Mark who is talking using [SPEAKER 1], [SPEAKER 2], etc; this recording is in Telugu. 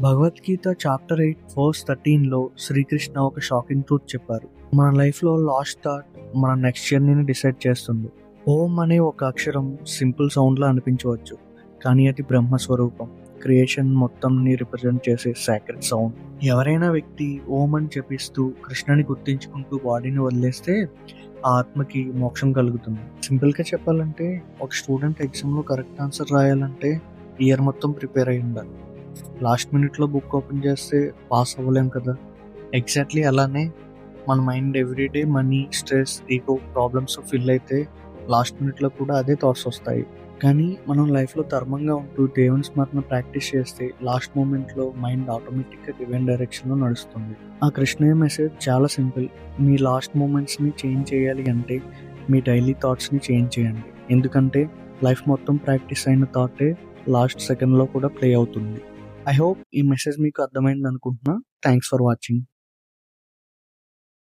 [SPEAKER 1] భగవద్గీత చాప్టర్ 8 వర్స్ 13లో శ్రీకృష్ణ ఒక షాకింగ్ ట్రూత్ చెప్పారు. మన లైఫ్లో లాస్ట్ థాట్ మన నెక్స్ట్ జర్నీని డిసైడ్ చేస్తుంది. ఓం అనే ఒక అక్షరం సింపుల్ సౌండ్లా అనిపించవచ్చు, కానీ అది బ్రహ్మస్వరూపం, క్రియేషన్ మొత్తంని రిప్రజెంట్ చేసే సాక్రెడ్ సౌండ్. ఎవరైనా వ్యక్తి ఓం అని జపిస్తూ కృష్ణని గుర్తించుకుంటూ బాడీని వదిలేస్తే ఆ ఆత్మకి మోక్షం కలుగుతుంది. సింపుల్గా చెప్పాలంటే ఒక స్టూడెంట్ ఎగ్జామ్లో కరెక్ట్ ఆన్సర్ రాయాలంటే ఇయర్ మొత్తం ప్రిపేర్ అయి ఉండాలి. లాస్ట్ మినిట్లో బుక్ ఓపెన్ చేస్తే పాస్ అవ్వలేం కదా. ఎగ్జాక్ట్లీ అలానే మన mind everyday money, stress, ego, problems fill అయితే లాస్ట్ మినిట్లో కూడా అదే థాట్స్ వస్తాయి. కానీ మనం లైఫ్లో ధర్మంగా ఉంటూ దేవుని స్మరణ ప్రాక్టీస్ చేస్తే లాస్ట్ మూమెంట్లో మైండ్ ఆటోమేటిక్గా డివైన్ డైరెక్షన్లో నడుస్తుంది. ఆ కృష్ణయ్య మెసేజ్ చాలా సింపుల్. మీ లాస్ట్ మూమెంట్స్ని చేంజ్ చేయాలి అంటే మీ డైలీ థాట్స్ని చేంజ్ చేయండి. ఎందుకంటే లైఫ్ మొత్తం ప్రాక్టీస్ అయిన థాటే లాస్ట్ సెకండ్లో కూడా ప్లే అవుతుంది. ఐ హోప్ ఈ మెసేజ్ మీకు అర్థమైంది అనుకుంటున్నా. Thanks for watching.